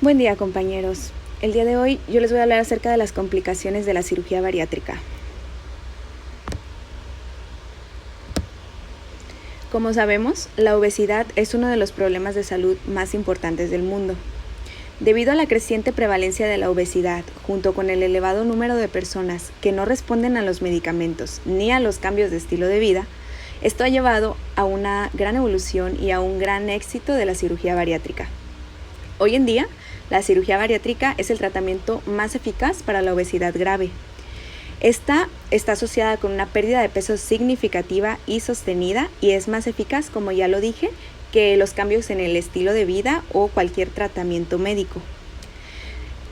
Buen día, compañeros. El día de hoy yo les voy a hablar acerca de las complicaciones de la cirugía bariátrica. Como sabemos, la obesidad es uno de los problemas de salud más importantes del mundo. Debido a la creciente prevalencia de la obesidad, junto con el elevado número de personas que no responden a los medicamentos ni a los cambios de estilo de vida, esto ha llevado a una gran evolución y a un gran éxito de la cirugía bariátrica. Hoy en día, la cirugía bariátrica es el tratamiento más eficaz para la obesidad grave. Esta está asociada con una pérdida de peso significativa y sostenida y es más eficaz, como ya lo dije, que los cambios en el estilo de vida o cualquier tratamiento médico.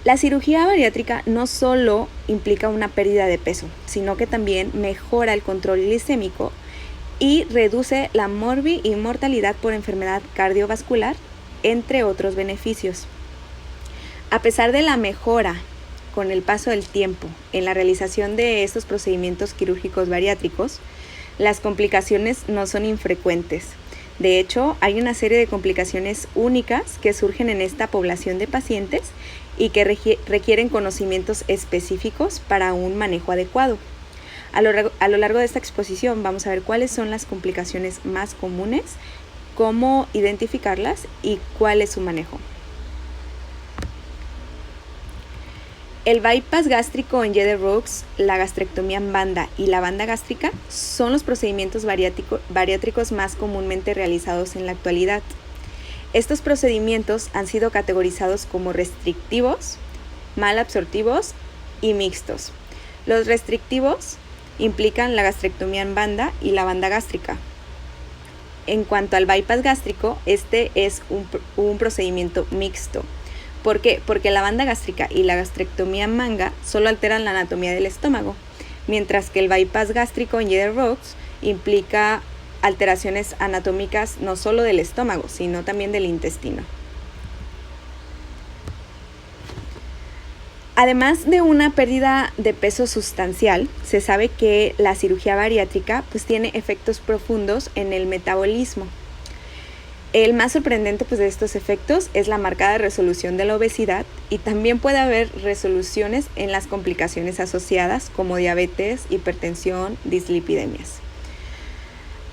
La cirugía bariátrica no solo implica una pérdida de peso, sino que también mejora el control glicémico y reduce la mortalidad por enfermedad cardiovascular, entre otros beneficios. A pesar de la mejora con el paso del tiempo en la realización de estos procedimientos quirúrgicos bariátricos, las complicaciones no son infrecuentes. De hecho, hay una serie de complicaciones únicas que surgen en esta población de pacientes y que requieren conocimientos específicos para un manejo adecuado. A lo largo de esta exposición vamos a ver cuáles son las complicaciones más comunes, cómo identificarlas y cuál es su manejo. El bypass gástrico en Y de Roux, la gastrectomía en banda y la banda gástrica son los procedimientos bariátricos más comúnmente realizados en la actualidad. Estos procedimientos han sido categorizados como restrictivos, malabsortivos y mixtos. Los restrictivos implican la gastrectomía en banda y la banda gástrica. En cuanto al bypass gástrico, este es un procedimiento mixto. ¿Por qué? Porque la banda gástrica y la gastrectomía en manga solo alteran la anatomía del estómago, mientras que el bypass gástrico en Y de Roux implica alteraciones anatómicas no solo del estómago, sino también del intestino. Además de una pérdida de peso sustancial, se sabe que la cirugía bariátrica tiene efectos profundos en el metabolismo. El más sorprendente de estos efectos es la marcada resolución de la obesidad y también puede haber resoluciones en las complicaciones asociadas como diabetes, hipertensión, dislipidemias.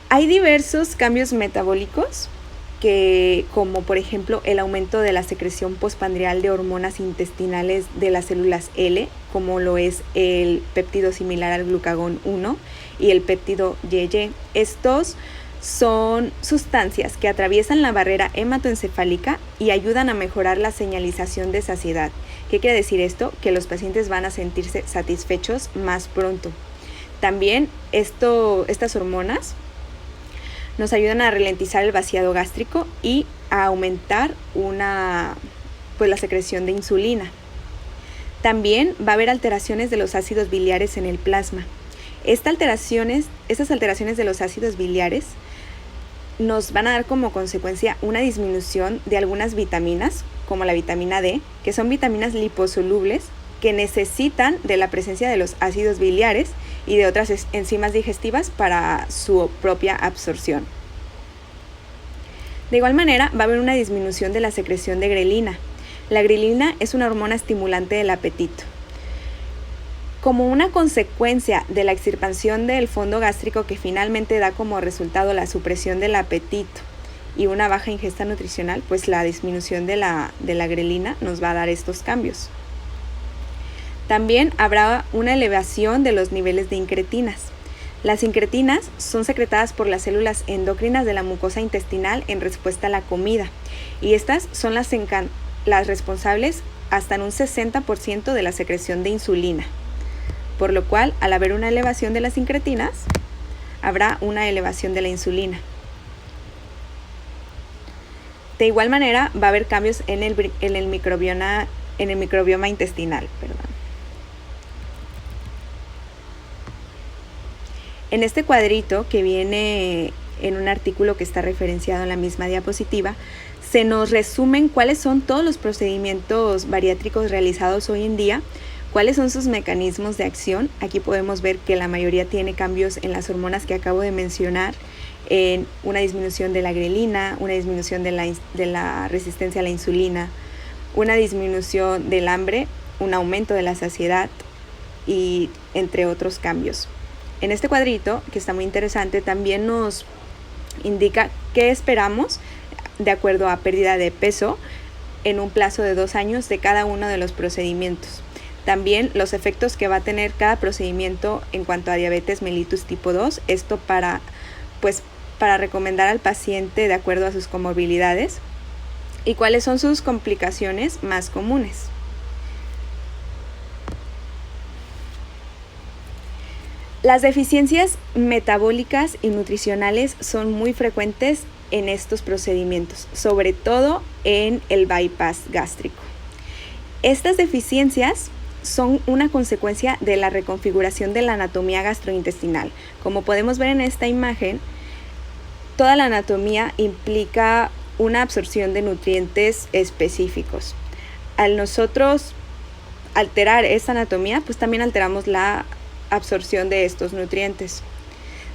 Hay diversos cambios metabólicos como por ejemplo el aumento de la secreción postprandial de hormonas intestinales de las células L, como lo es el péptido similar al glucagón 1 y el péptido YY. Estos son sustancias que atraviesan la barrera hematoencefálica y ayudan a mejorar la señalización de saciedad. ¿Qué quiere decir esto? Que los pacientes van a sentirse satisfechos más pronto. También estas hormonas nos ayudan a ralentizar el vaciado gástrico y a aumentar la secreción de insulina. También va a haber alteraciones de los ácidos biliares en el plasma. Estas alteraciones de los ácidos biliares nos van a dar como consecuencia una disminución de algunas vitaminas, como la vitamina D, que son vitaminas liposolubles que necesitan de la presencia de los ácidos biliares y de otras enzimas digestivas para su propia absorción. De igual manera, va a haber una disminución de la secreción de grelina. La grelina es una hormona estimulante del apetito. Como una consecuencia de la extirpación del fondo gástrico que finalmente da como resultado la supresión del apetito y una baja ingesta nutricional, la disminución de la grelina nos va a dar estos cambios. También habrá una elevación de los niveles de incretinas. Las incretinas son secretadas por las células endocrinas de la mucosa intestinal en respuesta a la comida y estas son las responsables hasta en un 60% de la secreción de insulina. Por lo cual, al haber una elevación de las incretinas, habrá una elevación de la insulina. De igual manera, va a haber cambios en el microbioma intestinal. En este cuadrito que viene en un artículo que está referenciado en la misma diapositiva, se nos resumen cuáles son todos los procedimientos bariátricos realizados hoy en día, cuáles son sus mecanismos de acción. Aquí podemos ver que la mayoría tiene cambios en las hormonas que acabo de mencionar, en una disminución de la grelina, una disminución de la resistencia a la insulina, una disminución del hambre, un aumento de la saciedad y entre otros cambios. En este cuadrito, que está muy interesante, también nos indica qué esperamos de acuerdo a pérdida de peso en un plazo de 2 años de cada uno de los procedimientos. También los efectos que va a tener cada procedimiento en cuanto a diabetes mellitus tipo 2, esto para recomendar al paciente de acuerdo a sus comorbilidades y cuáles son sus complicaciones más comunes. Las deficiencias metabólicas y nutricionales son muy frecuentes en estos procedimientos, sobre todo en el bypass gástrico. Estas deficiencias son una consecuencia de la reconfiguración de la anatomía gastrointestinal. Como podemos ver en esta imagen, toda la anatomía implica una absorción de nutrientes específicos. Al nosotros alterar esta anatomía, pues también alteramos la absorción de estos nutrientes.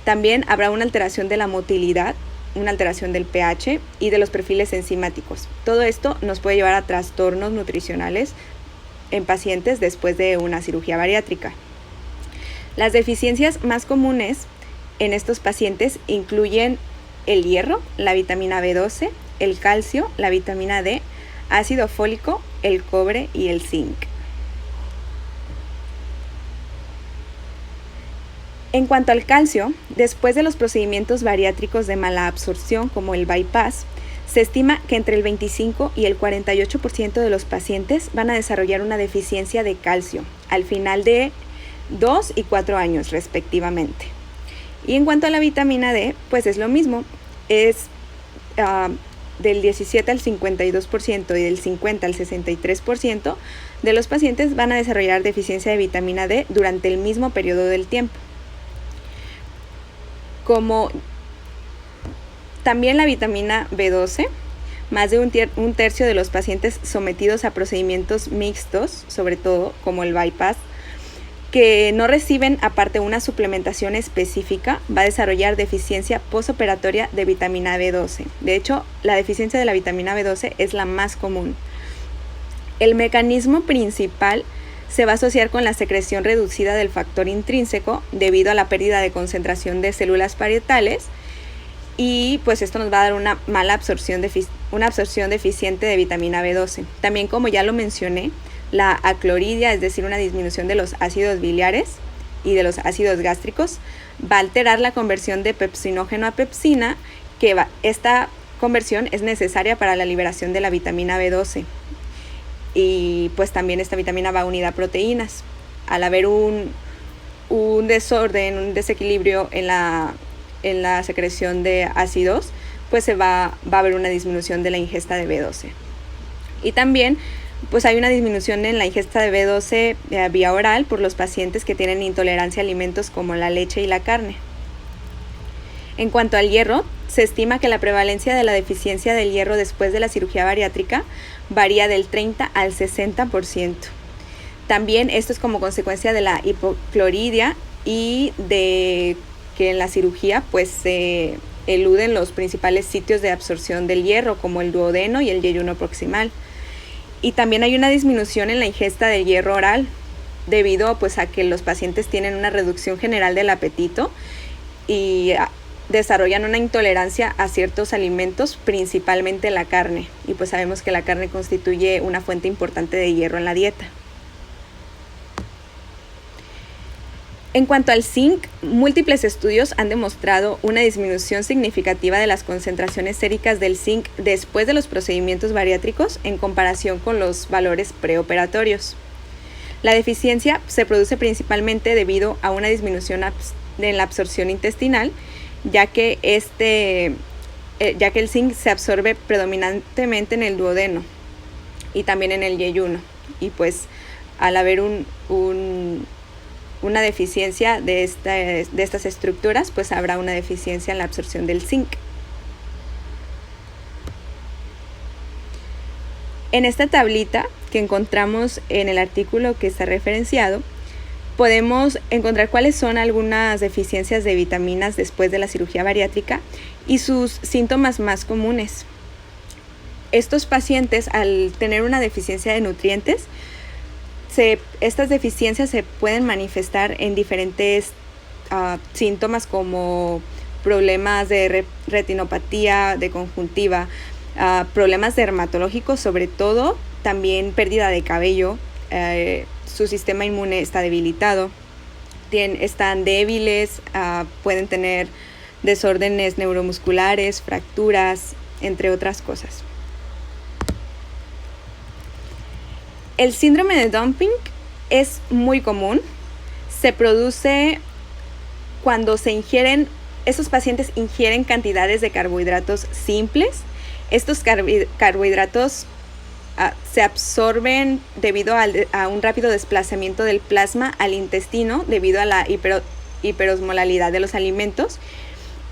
También habrá una alteración de la motilidad, una alteración del pH y de los perfiles enzimáticos. Todo esto nos puede llevar a trastornos nutricionales en pacientes después de una cirugía bariátrica. Las deficiencias más comunes en estos pacientes incluyen el hierro, la vitamina B12, el calcio, la vitamina D, ácido fólico, el cobre y el zinc. En cuanto al calcio, después de los procedimientos bariátricos de mala absorción como el bypass, se estima que entre el 25 y el 48% de los pacientes van a desarrollar una deficiencia de calcio al final de 2 y 4 años respectivamente. Y en cuanto a la vitamina D, pues es lo mismo, es del 17 al 52% y del 50 al 63% de los pacientes van a desarrollar deficiencia de vitamina D durante el mismo periodo del tiempo. Como también la vitamina B12, más de un tercio de los pacientes sometidos a procedimientos mixtos, sobre todo como el bypass, que no reciben aparte una suplementación específica, va a desarrollar deficiencia postoperatoria de vitamina B12. De hecho, la deficiencia de la vitamina B12 es la más común. El mecanismo principal se va a asociar con la secreción reducida del factor intrínseco debido a la pérdida de concentración de células parietales y pues esto nos va a dar una mala absorción, una absorción deficiente de vitamina B12. También, como ya lo mencioné, la acloridia, es decir, una disminución de los ácidos biliares y de los ácidos gástricos, va a alterar la conversión de pepsinógeno a pepsina, esta conversión es necesaria para la liberación de la vitamina B12. Y pues también esta vitamina va unida a proteínas. Al haber un desorden, un desequilibrio en la secreción de ácidos, pues va a haber una disminución de la ingesta de B12. Y también pues hay una disminución en la ingesta de B12 vía oral por los pacientes que tienen intolerancia a alimentos como la leche y la carne. En cuanto al hierro, se estima que la prevalencia de la deficiencia del hierro después de la cirugía bariátrica varía del 30 al 60%. También esto es como consecuencia de la hipocloridia y de que en la cirugía pues se eluden los principales sitios de absorción del hierro como el duodeno y el yeyuno proximal. Y también hay una disminución en la ingesta de hierro oral debido pues a que los pacientes tienen una reducción general del apetito y desarrollan una intolerancia a ciertos alimentos, principalmente la carne, y pues sabemos que la carne constituye una fuente importante de hierro en la dieta. En cuanto al zinc, múltiples estudios han demostrado una disminución significativa de las concentraciones séricas del zinc después de los procedimientos bariátricos en comparación con los valores preoperatorios. La deficiencia se produce principalmente debido a una disminución en la absorción intestinal, ya que el zinc se absorbe predominantemente en el duodeno y también en el yeyuno, y pues al haber una deficiencia de estas estructuras, pues habrá una deficiencia en la absorción del zinc. En esta tablita que encontramos en el artículo que está referenciado, podemos encontrar cuáles son algunas deficiencias de vitaminas después de la cirugía bariátrica y sus síntomas más comunes. estos pacientes, al tener una deficiencia de nutrientes, estas deficiencias se pueden manifestar en diferentes síntomas como problemas de retinopatía, de conjuntiva, problemas dermatológicos sobre todo, también pérdida de cabello, su sistema inmune está debilitado, están débiles, pueden tener desórdenes neuromusculares, fracturas, entre otras cosas. El síndrome de dumping es muy común, se produce cuando esos pacientes ingieren cantidades de carbohidratos simples. Estos carbohidratos se absorben debido a un rápido desplazamiento del plasma al intestino debido a la hiperosmolalidad de los alimentos,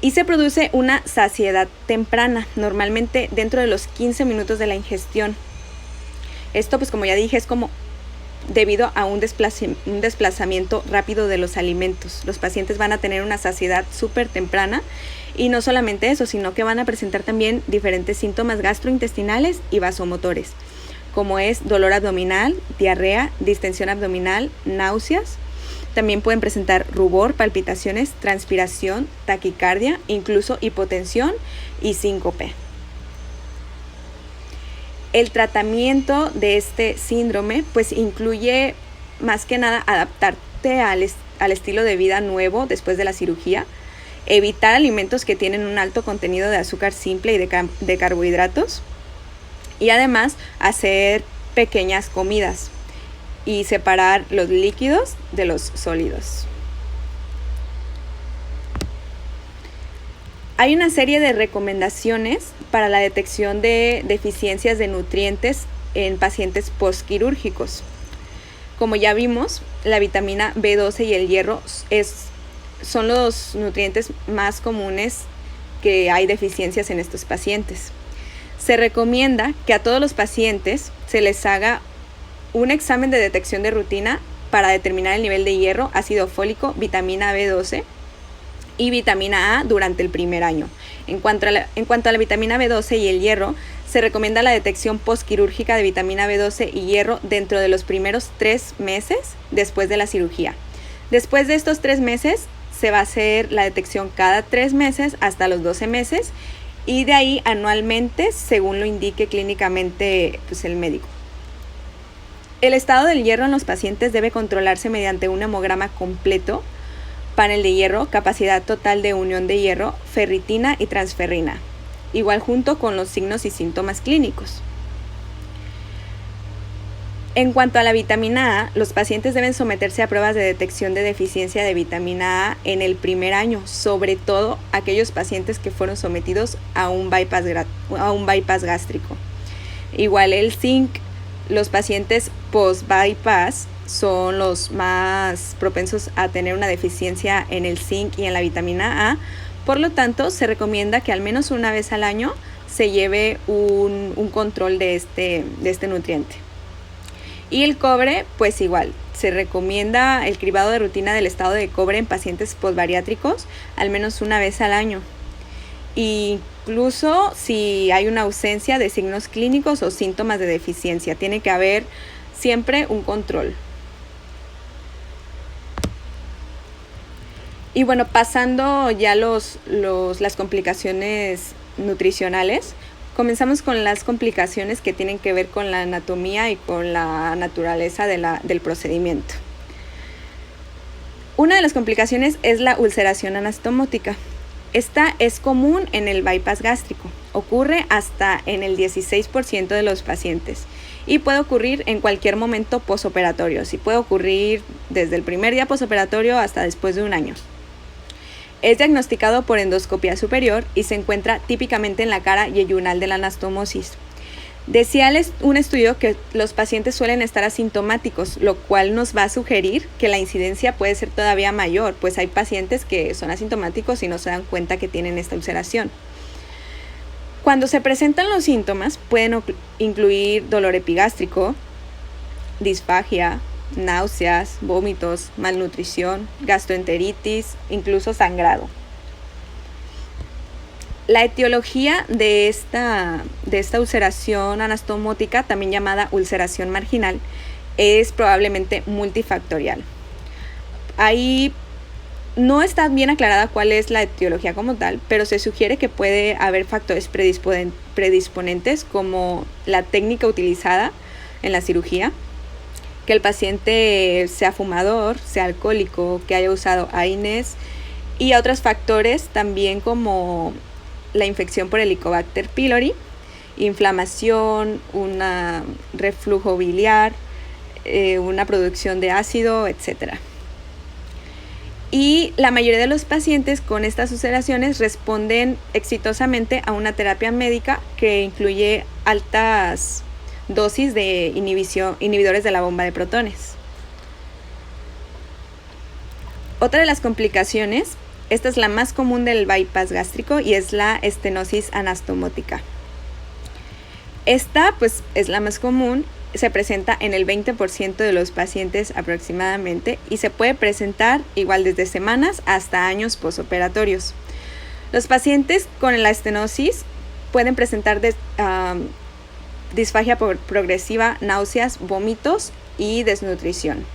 y se produce una saciedad temprana, normalmente dentro de los 15 minutos de la ingestión. Esto, pues como ya dije, es como debido a un desplazamiento rápido de los alimentos. Los pacientes van a tener una saciedad súper temprana, y no solamente eso, sino que van a presentar también diferentes síntomas gastrointestinales y vasomotores, como es dolor abdominal, diarrea, distensión abdominal, náuseas. También pueden presentar rubor, palpitaciones, transpiración, taquicardia, incluso hipotensión y síncope. El tratamiento de este síndrome pues incluye más que nada adaptarte al estilo de vida nuevo después de la cirugía, evitar alimentos que tienen un alto contenido de azúcar simple y de carbohidratos, y además hacer pequeñas comidas y separar los líquidos de los sólidos. Hay una serie de recomendaciones para la detección de deficiencias de nutrientes en pacientes postquirúrgicos. Como ya vimos, la vitamina B12 y el hierro son los nutrientes más comunes que hay deficiencias en estos pacientes. Se recomienda que a todos los pacientes se les haga un examen de detección de rutina para determinar el nivel de hierro, ácido fólico, vitamina B12 y vitamina A durante el primer año. En cuanto a la vitamina B12 y el hierro, se recomienda la detección postquirúrgica de vitamina B12 y hierro dentro de los primeros 3 meses después de la cirugía. Después de estos 3 meses, se va a hacer la detección cada 3 meses hasta los 12 meses, y de ahí anualmente, según lo indique clínicamente pues, el médico. El estado del hierro en los pacientes debe controlarse mediante un hemograma completo, panel de hierro, capacidad total de unión de hierro, ferritina y transferrina, igual junto con los signos y síntomas clínicos. En cuanto a la vitamina A, los pacientes deben someterse a pruebas de detección de deficiencia de vitamina A en el primer año, sobre todo aquellos pacientes que fueron sometidos a un bypass gástrico. Igual el zinc, los pacientes post-bypass son los más propensos a tener una deficiencia en el zinc y en la vitamina A. Por lo tanto, se recomienda que al menos una vez al año se lleve un control de este nutriente. Y el cobre, pues igual, se recomienda el cribado de rutina del estado de cobre en pacientes posbariátricos al menos una vez al año. Incluso si hay una ausencia de signos clínicos o síntomas de deficiencia, tiene que haber siempre un control. Y bueno, pasando ya las complicaciones nutricionales, comenzamos con las complicaciones que tienen que ver con la anatomía y con la naturaleza del procedimiento. Una de las complicaciones es la ulceración anastomótica. Esta es común en el bypass gástrico. Ocurre hasta en el 16% de los pacientes y puede ocurrir en cualquier momento posoperatorio. Sí, puede ocurrir desde el primer día posoperatorio hasta después de un año. Es diagnosticado por endoscopia superior y se encuentra típicamente en la cara yeyunal de la anastomosis. Decía un estudio que los pacientes suelen estar asintomáticos, lo cual nos va a sugerir que la incidencia puede ser todavía mayor, pues hay pacientes que son asintomáticos y no se dan cuenta que tienen esta ulceración. Cuando se presentan los síntomas, pueden incluir dolor epigástrico, disfagia, náuseas, vómitos, malnutrición, gastroenteritis, incluso sangrado. La etiología de esta ulceración anastomótica, también llamada ulceración marginal, es probablemente multifactorial. Ahí no está bien aclarada cuál es la etiología como tal, pero se sugiere que puede haber factores predisponentes como la técnica utilizada en la cirugía, que el paciente sea fumador, sea alcohólico, que haya usado AINES, y a otros factores también como la infección por Helicobacter pylori, inflamación, un reflujo biliar, una producción de ácido, etc. Y la mayoría de los pacientes con estas ulceraciones responden exitosamente a una terapia médica que incluye altas dosis de inhibidores de la bomba de protones. Otra de las complicaciones, esta es la más común del bypass gástrico, y es la estenosis anastomótica. Esta pues es la más común, se presenta en el 20% de los pacientes aproximadamente y se puede presentar igual desde semanas hasta años posoperatorios. Los pacientes con la estenosis pueden presentar disfagia progresiva, náuseas, vómitos y desnutrición.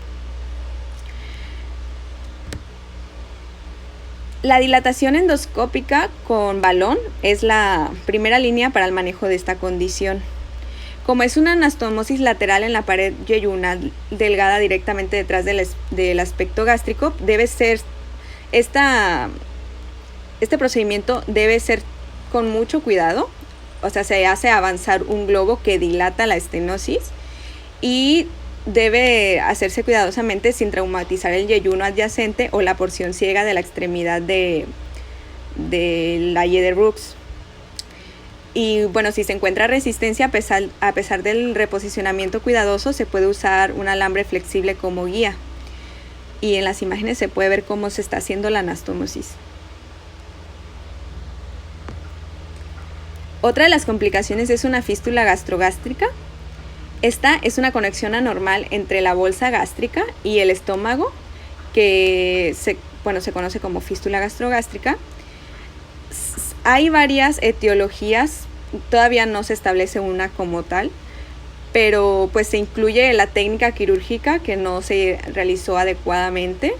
La dilatación endoscópica con balón es la primera línea para el manejo de esta condición. Como es una anastomosis lateral en la pared yeyunal delgada directamente detrás del aspecto gástrico, este procedimiento debe ser con mucho cuidado. O sea, se hace avanzar un globo que dilata la estenosis y debe hacerse cuidadosamente sin traumatizar el yeyuno adyacente o la porción ciega de la extremidad de la Y de Brooks. Y bueno, si se encuentra resistencia, a pesar del reposicionamiento cuidadoso, se puede usar un alambre flexible como guía. Y en las imágenes se puede ver cómo se está haciendo la anastomosis. Otra de las complicaciones es una fístula gastrogástrica. Esta es una conexión anormal entre la bolsa gástrica y el estómago, que se conoce como fístula gastrogástrica. Hay varias etiologías, todavía no se establece una como tal, pero pues se incluye la técnica quirúrgica que no se realizó adecuadamente,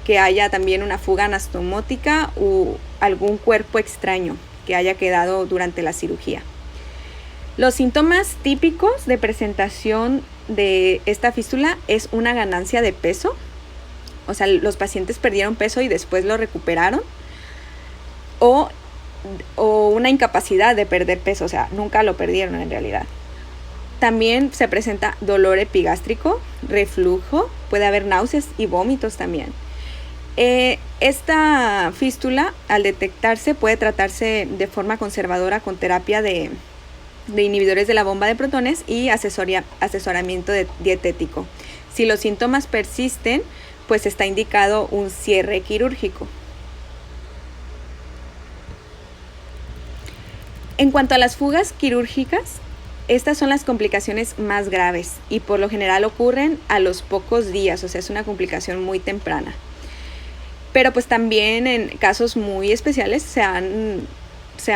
que haya también una fuga anastomótica u algún cuerpo extraño que haya quedado durante la cirugía. Los síntomas típicos de presentación de esta fístula es una ganancia de peso, o sea, los pacientes perdieron peso y después lo recuperaron, o una incapacidad de perder peso, o sea, nunca lo perdieron en realidad. También se presenta dolor epigástrico, reflujo, puede haber náuseas y vómitos también. Esta fístula, al detectarse, puede tratarse de forma conservadora con terapia de inhibidores de la bomba de protones y asesoramiento dietético. Si los síntomas persisten, pues está indicado un cierre quirúrgico. En cuanto a las fugas quirúrgicas, estas son las complicaciones más graves y por lo general ocurren a los pocos días, o sea, es una complicación muy temprana. Pero pues también en casos muy especiales se han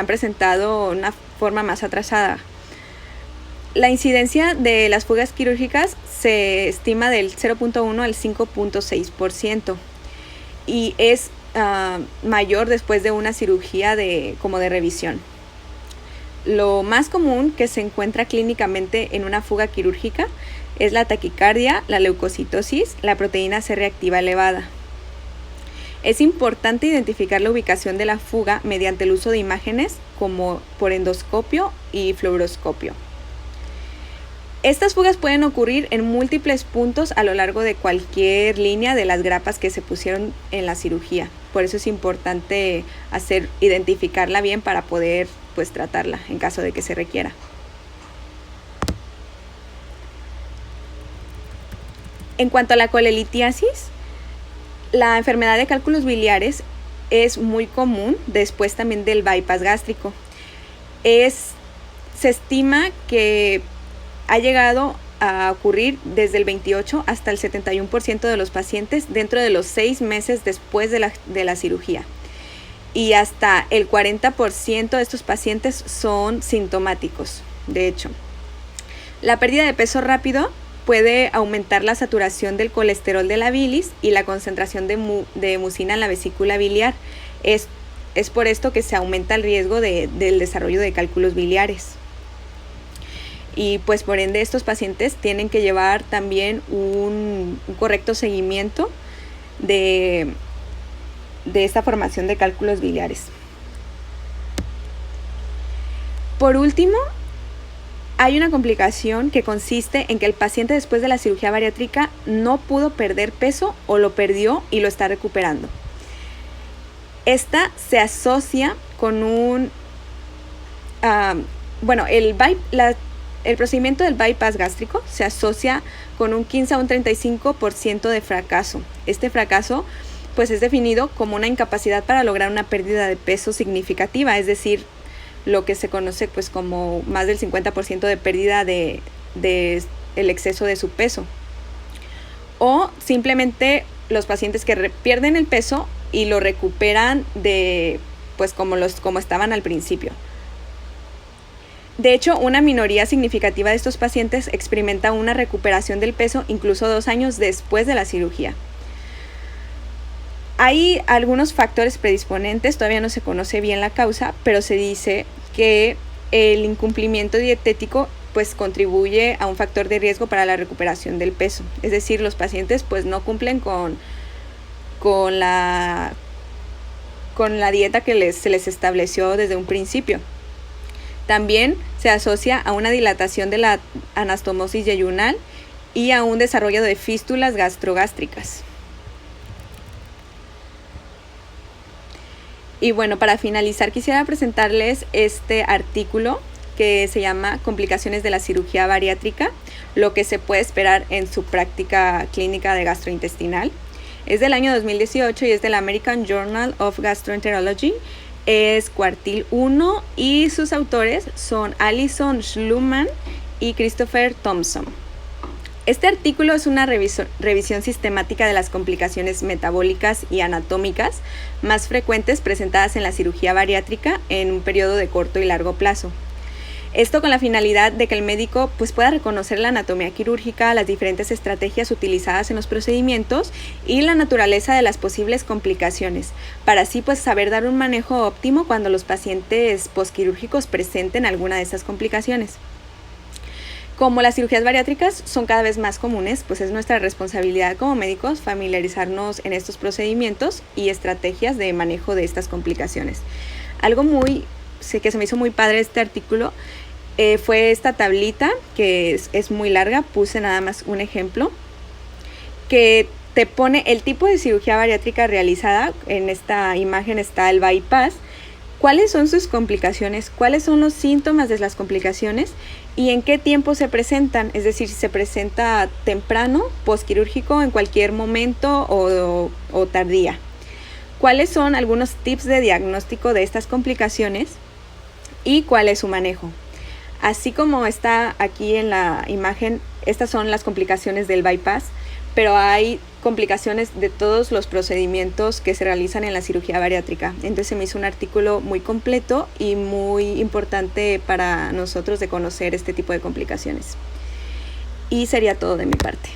presentado de una forma más atrasada. La incidencia de las fugas quirúrgicas se estima del 0.1 al 5.6% y es mayor después de una cirugía como de revisión. Lo más común que se encuentra clínicamente en una fuga quirúrgica es la taquicardia, la leucocitosis, la proteína C reactiva elevada. Es importante identificar la ubicación de la fuga mediante el uso de imágenes como por endoscopio y fluoroscopio. Estas fugas pueden ocurrir en múltiples puntos a lo largo de cualquier línea de las grapas que se pusieron en la cirugía. Por eso es importante identificarla bien para poder tratarla en caso de que se requiera. En cuanto a la colelitiasis, la enfermedad de cálculos biliares es muy común después también del bypass gástrico. Se estima que ha llegado a ocurrir desde el 28 hasta el 71% de los pacientes dentro de los 6 meses después de la cirugía. y hasta el 40% de estos pacientes son sintomáticos, de hecho. La pérdida de peso rápido puede aumentar la saturación del colesterol de la bilis y la concentración de mucina en la vesícula biliar. Es por esto que se aumenta el riesgo del desarrollo de cálculos biliares. Y pues por ende estos pacientes tienen que llevar también un correcto seguimiento de esta formación de cálculos biliares. Por último, hay una complicación que consiste en que el paciente después de la cirugía bariátrica no pudo perder peso o lo perdió y lo está recuperando. Esta se asocia con el procedimiento del bypass gástrico se asocia con un 15 a un 35% de fracaso. Este fracaso pues es definido como una incapacidad para lograr una pérdida de peso significativa, es decir, lo que se conoce pues como más del 50% de pérdida de el exceso de su peso. O simplemente los pacientes que pierden el peso y lo recuperan pues como estaban al principio. De hecho, una minoría significativa de estos pacientes experimenta una recuperación del peso incluso 2 años después de la cirugía. Hay algunos factores predisponentes, todavía no se conoce bien la causa, pero se dice que el incumplimiento dietético pues contribuye a un factor de riesgo para la recuperación del peso. Es decir, los pacientes pues no cumplen con la dieta que se les estableció desde un principio. También se asocia a una dilatación de la anastomosis yeyunal y a un desarrollo de fístulas gastrogástricas. Y bueno, para finalizar quisiera presentarles este artículo que se llama Complicaciones de la cirugía bariátrica, lo que se puede esperar en su práctica clínica de gastrointestinal. Es del año 2018 y es del American Journal of Gastroenterology. Es cuartil 1 y sus autores son Alison Schlumann y Christopher Thompson. Este artículo es una revisión sistemática de las complicaciones metabólicas y anatómicas más frecuentes presentadas en la cirugía bariátrica en un periodo de corto y largo plazo. Esto con la finalidad de que el médico pues, pueda reconocer la anatomía quirúrgica, las diferentes estrategias utilizadas en los procedimientos y la naturaleza de las posibles complicaciones, para así pues, saber dar un manejo óptimo cuando los pacientes posquirúrgicos presenten alguna de estas complicaciones. Como las cirugías bariátricas son cada vez más comunes, pues es nuestra responsabilidad como médicos familiarizarnos en estos procedimientos y estrategias de manejo de estas complicaciones. Algo que se me hizo muy padre este artículo fue esta tablita que es muy larga, puse nada más un ejemplo, que te pone el tipo de cirugía bariátrica realizada. En esta imagen está el bypass, cuáles son sus complicaciones, cuáles son los síntomas de las complicaciones y en qué tiempo se presentan, es decir, si se presenta temprano, posquirúrgico, en cualquier momento o tardía. ¿Cuáles son algunos tips de diagnóstico de estas complicaciones y cuál es su manejo? Así como está aquí en la imagen, estas son las complicaciones del bypass, pero hay complicaciones de todos los procedimientos que se realizan en la cirugía bariátrica. Entonces se me hizo un artículo muy completo y muy importante para nosotros de conocer este tipo de complicaciones. Y sería todo de mi parte.